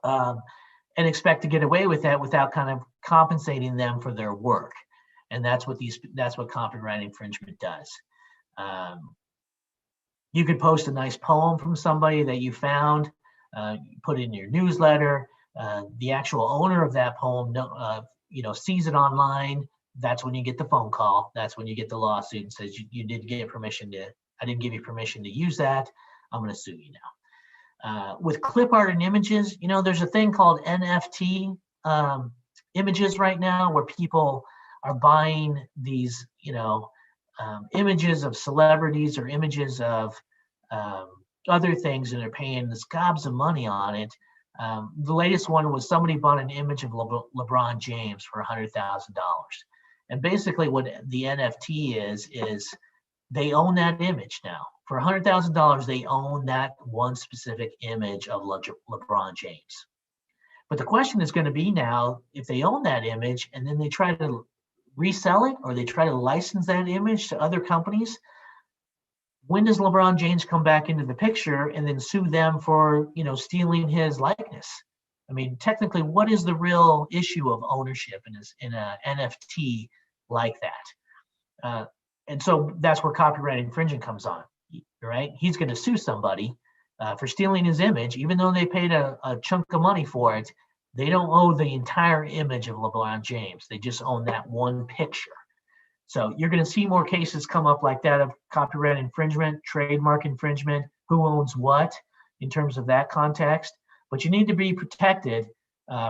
and expect to get away with that without kind of compensating them for their work. And that's what copyright infringement does. You could post a nice poem from somebody that you found, put it in your newsletter. The actual owner of that poem, sees it online. That's when you get the phone call. That's when you get the lawsuit and says you didn't get permission I didn't give you permission to use that. I'm going to sue you now. With clip art and images, there's a thing called NFT images right now where people are buying these, images of celebrities or images of other things, and they're paying this gobs of money on it. The latest one was somebody bought an image of LeBron James for $100,000. And basically what the NFT is they own that image now. For $100,000, they own that one specific image of LeBron James. But the question is going to be now, if they own that image and then they try to resell it, or they try to license that image to other companies, when does LeBron James come back into the picture and then sue them for, stealing his likeness? I mean, technically, what is the real issue of ownership in an NFT like that? And so that's where copyright infringement comes on, right? He's going to sue somebody for stealing his image, even though they paid a chunk of money for it. They don't own the entire image of LeBron James. They just own that one picture. So you're going to see more cases come up like that of copyright infringement, trademark infringement, who owns what in terms of that context. But you need to be protected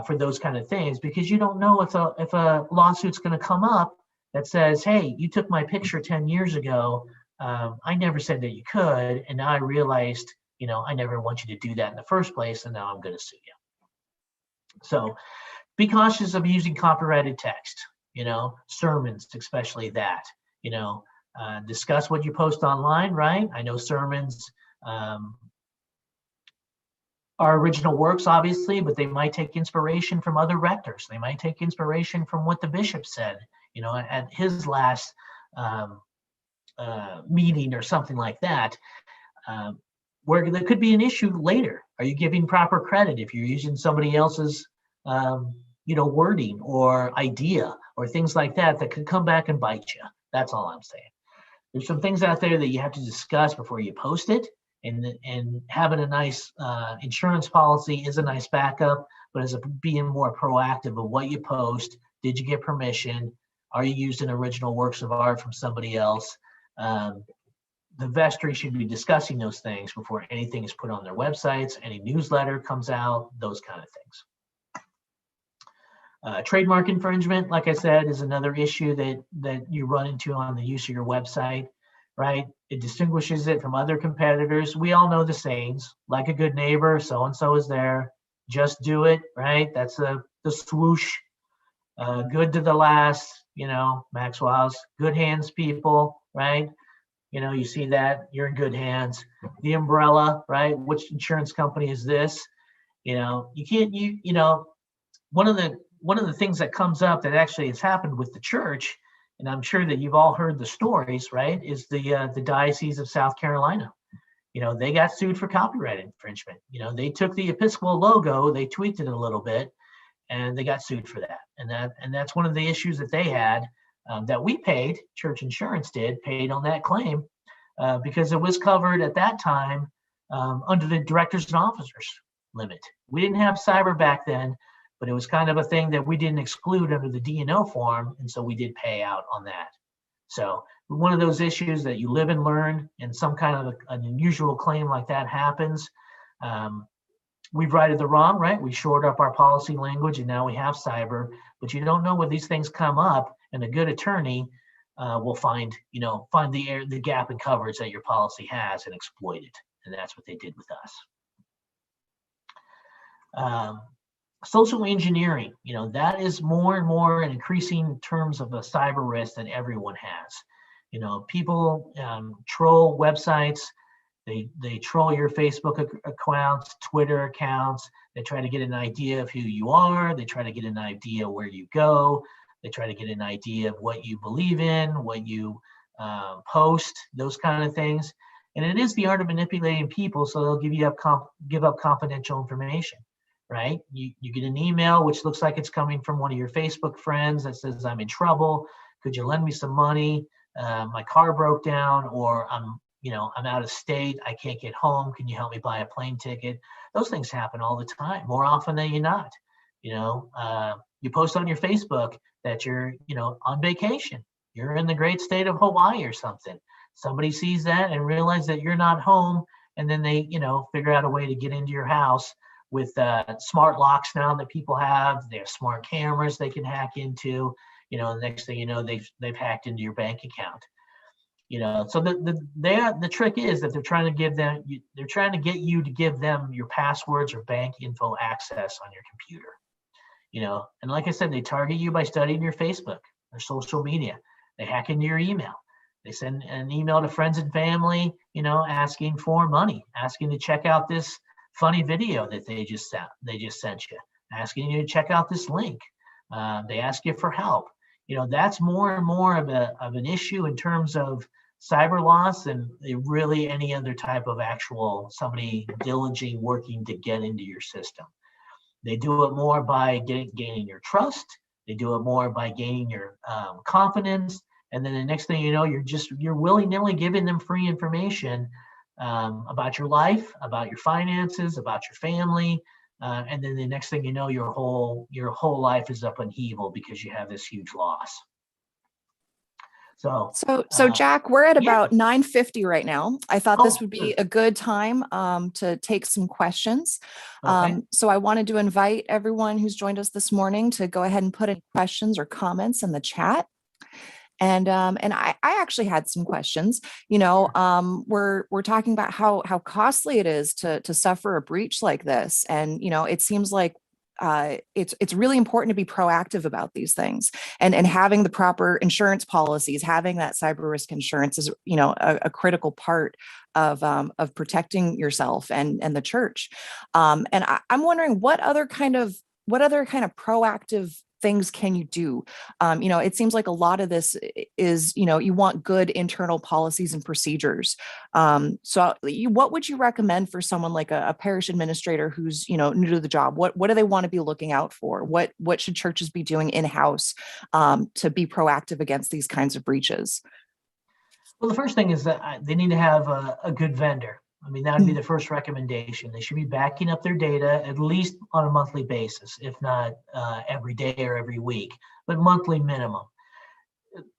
for those kind of things, because you don't know if a lawsuit's going to come up that says, hey, you took my picture 10 years ago. I never said that you could. And now I realized, I never want you to do that in the first place. And now I'm going to sue you. So be cautious of using copyrighted text, sermons, especially that, discuss what you post online, right? I know sermons are original works, obviously, but they might take inspiration from other rectors. They might take inspiration from what the bishop said, at his last meeting or something like that, where there could be an issue later. Are you giving proper credit if you're using somebody else's, wording or idea or things like that could come back and bite you? That's all I'm saying. There's some things out there that you have to discuss before you post it, and having a nice insurance policy is a nice backup, but as a being more proactive of what you post. Did you get permission? Are you using original works of art from somebody else? The vestry should be discussing those things before anything is put on their websites, any newsletter comes out, those kind of things. Trademark infringement, like I said, is another issue that you run into on the use of your website, right? It distinguishes it from other competitors. We all know the sayings, like a good neighbor, so-and-so is there, just do it, right? That's the swoosh. Good to the last, Maxwell's, good hands, people, right? You see that, you're in good hands. The umbrella, right? Which insurance company is this? You can't, one of the things that comes up that actually has happened with the church, and I'm sure that you've all heard the stories, right? Is the Diocese of South Carolina. They got sued for copyright infringement. They took the Episcopal logo, they tweaked it a little bit, and they got sued for that. And that's one of the issues that they had, that we paid, church insurance paid on that claim, because it was covered at that time under the directors and officers limit. We didn't have cyber back then, but it was kind of a thing that we didn't exclude under the D&O form, and so we did pay out on that. So one of those issues that you live and learn, and some kind of an unusual claim like that happens. We've righted the wrong, right? We shored up our policy language, and now we have cyber, but you don't know when these things come up, and a good attorney will find the gap in coverage that your policy has and exploit it. And that's what they did with us. Social engineering, that is more and more an increasing terms of a cyber risk that everyone has. People troll websites. They troll your Facebook accounts, Twitter accounts. They try to get an idea of who you are. They try to get an idea where you go. They try to get an idea of what you believe in, what you post, those kind of things. And it is the art of manipulating people, so they'll give up confidential information, right? You get an email which looks like it's coming from one of your Facebook friends that says, "I'm in trouble. Could you lend me some money? My car broke down," or I'm out of state. I can't get home. Can you help me buy a plane ticket? Those things happen all the time, more often than you're not. You post on your Facebook that you're, on vacation. You're in the great state of Hawaii or something. Somebody sees that and realizes that you're not home, and then they, figure out a way to get into your house with smart locks now that people have. They have smart cameras they can hack into. The next thing you know, they've hacked into your bank account. So the trick is that they're trying to get you to give them your passwords or bank info access on your computer. And like I said, they target you by studying your Facebook or social media. They hack into your email. They send an email to friends and family, asking for money, asking to check out this funny video that they just sent you, asking you to check out this link. They ask you for help. That's more and more of an issue in terms of cyber loss than really any other type of actual somebody diligently working to get into your system. They do it more by gaining your trust. They do it more by gaining your confidence. And then the next thing you know, you're willy-nilly giving them free information about your life, about your finances, about your family. And then the next thing you know, your whole life is up in upheaval because you have this huge loss. So Jack, we're at about 9:50 right now. I thought this would be a good time to take some questions. Okay. So I wanted to invite everyone who's joined us this morning to go ahead and put any questions or comments in the chat. And I actually had some questions. We're talking about how costly it is to suffer a breach like this, and it seems like it's really important to be proactive about these things, and having the proper insurance policies, having that cyber risk insurance is a critical part of protecting yourself and the church. And I'm wondering what other kind of proactive things can you do? It seems like a lot of this is, you want good internal policies and procedures. So what would you recommend for someone like a parish administrator who's, new to the job? What do they want to be looking out for? What should churches be doing in-house to be proactive against these kinds of breaches? Well, the first thing is that they need to have a good vendor. I mean, that would be the first recommendation. They should be backing up their data at least on a monthly basis, if not every day or every week, but monthly minimum.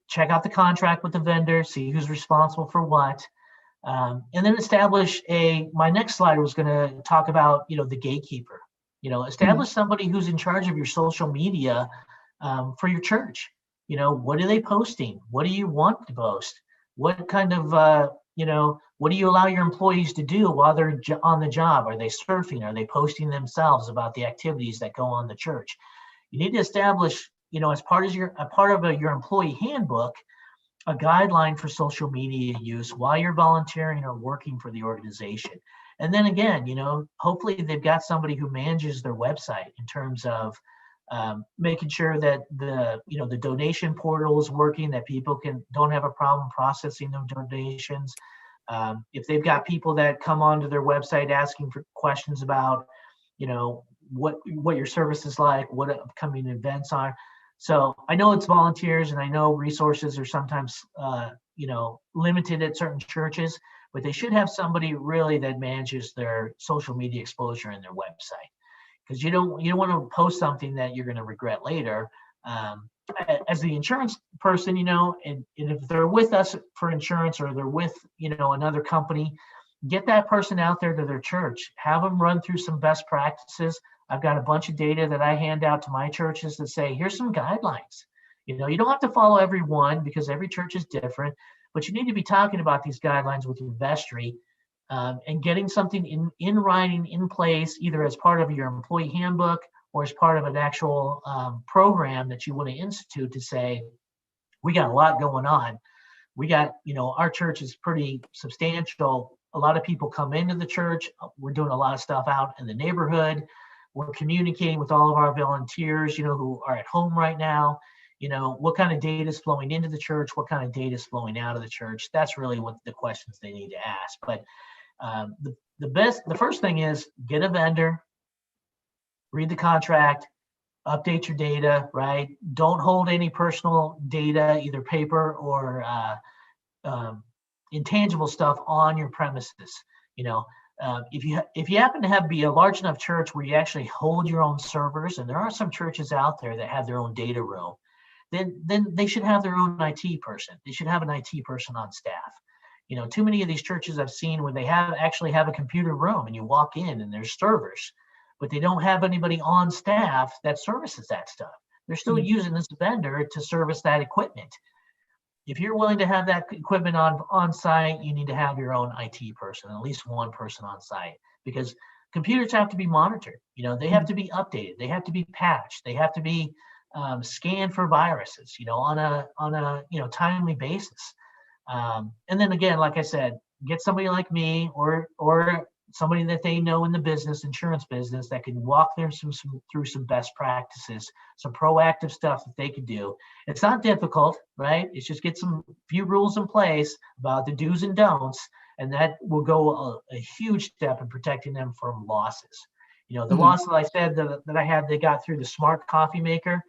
Check out the contract with the vendor, see who's responsible for what, and then establish my next slide was going to talk about, the gatekeeper. Establish somebody who's in charge of your social media for your church. What are they posting? What do you want to post? What kind of, what do you allow your employees to do while they're on the job? Are they surfing? Are they posting themselves about the activities that go on the church? You need to establish, as part of your employee handbook, a guideline for social media use while you're volunteering or working for the organization. And then again, hopefully they've got somebody who manages their website in terms of making sure that the donation portal is working, that people don't have a problem processing their donations. If they've got people that come onto their website asking for questions about, what your service is like, what upcoming events are. So I know it's volunteers, and I know resources are sometimes, limited at certain churches, but they should have somebody really that manages their social media exposure in their website, because you don't want to post something that you're going to regret later. As the insurance person, and if they're with us for insurance, or they're with, another company, get that person out there to their church, have them run through some best practices. I've got a bunch of data that I hand out to my churches that say, here's some guidelines. You don't have to follow every one, because every church is different, but you need to be talking about these guidelines with your vestry, and getting something in writing, in place, either as part of your employee handbook or as part of an actual program that you want to institute, to say, we got a lot going on. We got, our church is pretty substantial. A lot of people come into the church. We're doing a lot of stuff out in the neighborhood. We're communicating with all of our volunteers, who are at home right now. What kind of data is flowing into the church? What kind of data is flowing out of the church? That's really what the questions they need to ask. But the first thing is get a vendor, read the contract, update your data, right? Don't hold any personal data, either paper or intangible stuff, on your premises. If you happen to be a large enough church where you actually hold your own servers, and there are some churches out there that have their own data room, then they should have their own IT person. They should have an IT person on staff. Too many of these churches I've seen where they actually have a computer room, and you walk in and there's servers, but they don't have anybody on staff that services that stuff. They're still using this vendor to service that equipment. If you're willing to have that equipment on site, you need to have your own IT person, at least one person on site, because computers have to be monitored. They have to be updated. They have to be patched. They have to be scanned for viruses, on a timely basis. And then again, like I said, get somebody like me or somebody that they know in the insurance business, that can walk them through some best practices, some proactive stuff that they could do. It's not difficult, right? It's just get some few rules in place about the do's and don'ts, and that will go a huge step in protecting them from losses. The loss that I said that I had, they got through the smart coffee maker.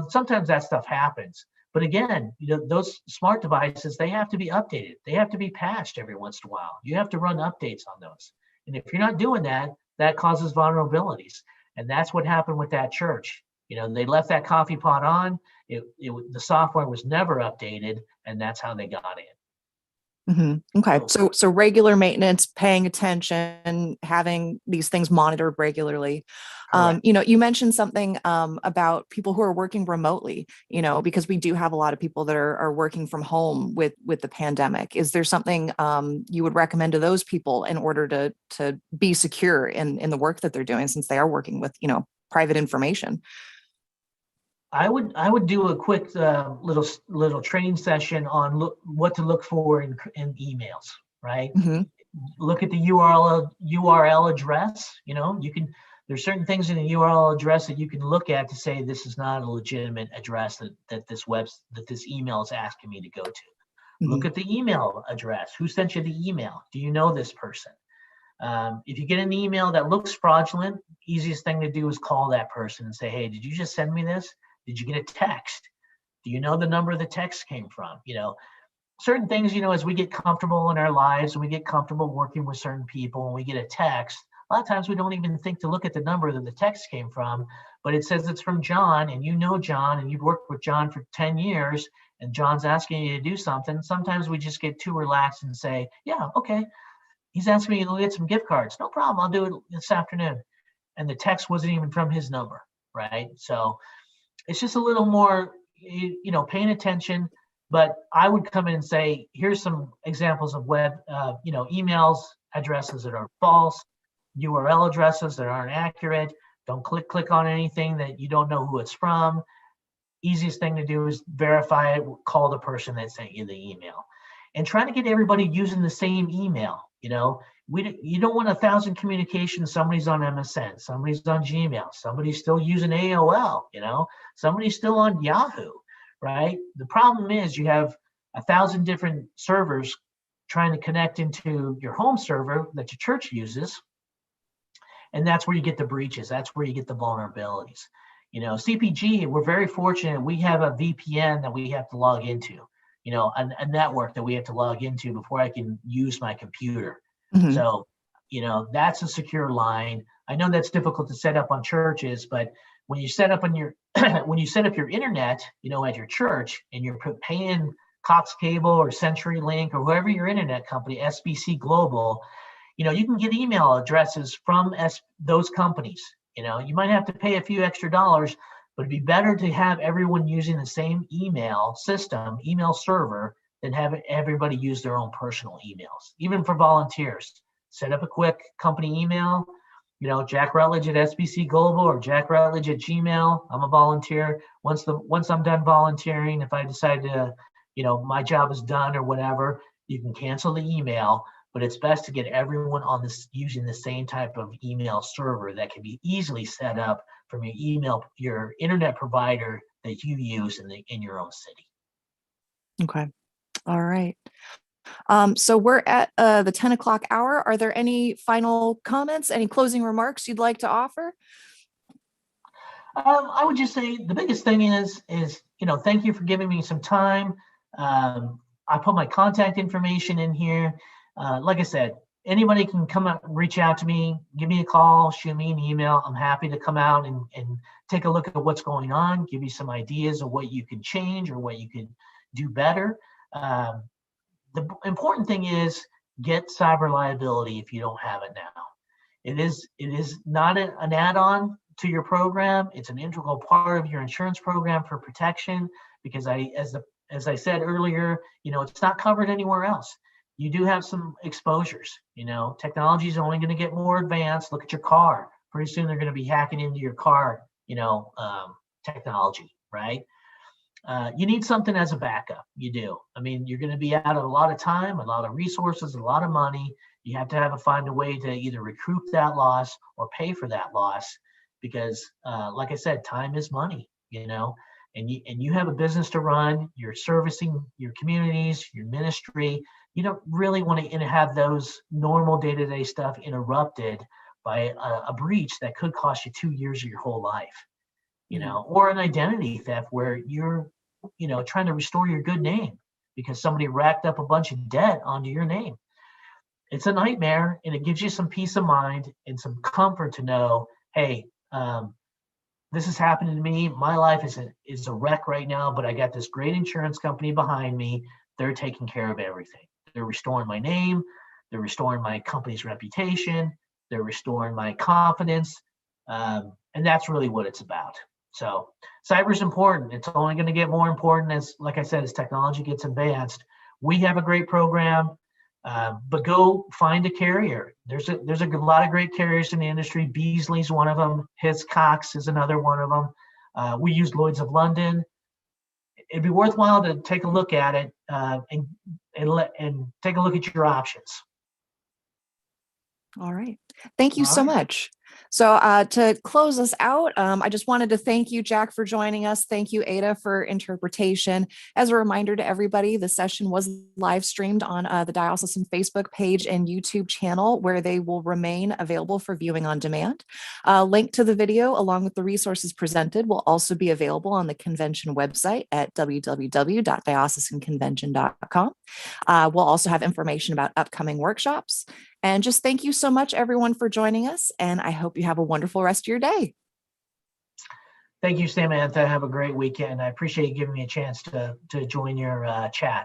Sometimes that stuff happens. But again, those smart devices, they have to be updated. They have to be patched every once in a while. You have to run updates on those. And if you're not doing that, that causes vulnerabilities. And that's what happened with that church. They left that coffee pot on. The software was never updated, and that's how they got in. Okay. So regular maintenance, paying attention, having these things monitored regularly. You mentioned something about people who are working remotely, because we do have a lot of people that are working from home with the pandemic. Is there something you would recommend to those people in order to be secure in the work that they're doing, since they are working with, private information? I would do a quick little training session on what to look for in emails, right? Look at the URL address. There's certain things in the URL address that you can look at to say this is not a legitimate address that this email is asking me to go to. Look at the email address. Who sent you the email? Do you know this person? If you get an email that looks fraudulent, easiest thing to do is call that person and say, hey, did you just send me this? Did you get a text? Do you know the number the text came from? certain things, as we get comfortable in our lives and we get comfortable working with certain people and we get a text, a lot of times we don't even think to look at the number that the text came from, but it says it's from John, and John, and you've worked with John for 10 years, and John's asking you to do something. Sometimes we just get too relaxed and say, yeah, okay, he's asking me to get some gift cards. No problem, I'll do it this afternoon. And the text wasn't even from his number, right? So it's just a little more, paying attention. But I would come in and say, here's some examples of web, emails, addresses that are false, URL addresses that aren't accurate. Don't click on anything that you don't know who it's from. Easiest thing to do is verify it, call the person that sent you the email. And trying to get everybody using the same email. You don't want 1,000 communications. Somebody's on MSN, somebody's on Gmail, somebody's still using AOL, somebody's still on Yahoo, right? The problem is you have 1,000 different servers trying to connect into your home server that your church uses. And that's where you get the breaches. That's where you get the vulnerabilities. CPG, we're very fortunate. We have a VPN that we have to log into, a network that we have to log into before I can use my computer. Mm-hmm. So, that's a secure line. I know that's difficult to set up on churches, but when you set up when you set up your internet, at your church, and you're paying Cox Cable or CenturyLink or whoever your internet company, SBC Global, you can get email addresses from those companies. You might have to pay a few extra dollars, but it'd be better to have everyone using the same email system, email server, than have everybody use their own personal emails. Even for volunteers, set up a quick company email, Jack Rutledge at SBC Global or Jack Rutledge at Gmail. I'm a volunteer. Once I'm done volunteering, if I decide to, my job is done or whatever, you can cancel the email. But it's best to get everyone on this using the same type of email server that can be easily set up from your internet provider that you use in your own city. Okay. All right. So we're at the 10 o'clock hour. Are there any final comments, any closing remarks you'd like to offer? I would just say the biggest thing is thank you for giving me some time. I put my contact information in here. Like I said, anybody can come out and reach out to me, give me a call, shoot me an email. I'm happy to come out and take a look at what's going on, give you some ideas of what you can change or what you can do better. The important thing is get cyber liability if you don't have it now. It is not an add-on to your program. It's an integral part of your insurance program for protection because as I said earlier, it's not covered anywhere else. You do have some exposures. Technology is only going to get more advanced. Look at your car. Pretty soon they're going to be hacking into your car, technology, right? You need something as a backup. You do. I mean, you're going to be out of a lot of time, a lot of resources, a lot of money. You have to find a way to either recoup that loss or pay for that loss because, like I said, time is money, and you have a business to run. You're servicing your communities, your ministry. You don't really want to have those normal day-to-day stuff interrupted by a breach that could cost you 2 years of your whole life, or an identity theft where you're, trying to restore your good name because somebody racked up a bunch of debt onto your name. It's a nightmare, and it gives you some peace of mind and some comfort to know, hey, this is happening to me. My life is a wreck right now, but I got this great insurance company behind me. They're taking care of everything. They're restoring my name. They're restoring my company's reputation. They're restoring my confidence. And that's really what it's about. So cyber is important. It's only going to get more important as, like I said, as technology gets advanced. We have a great program, but go find a carrier. There's a lot of great carriers in the industry. Beasley's one of them. Hiscox is another one of them. We use Lloyd's of London. It'd be worthwhile to take a look at it and take a look at your options. All right. Thank you so much. So to close us out, I just wanted to thank you, Jack, for joining us. Thank you, Ada, for interpretation. As a reminder to everybody, the session was live streamed on the Diocesan Facebook page and YouTube channel, where they will remain available for viewing on demand. Link to the video along with the resources presented will also be available on the convention website at www.diocesanconvention.com. We'll also have information about upcoming workshops. And just thank you so much, everyone, for joining us. And I hope you have a wonderful rest of your day. Thank you, Samantha. Have a great weekend. I appreciate you giving me a chance to join your chat.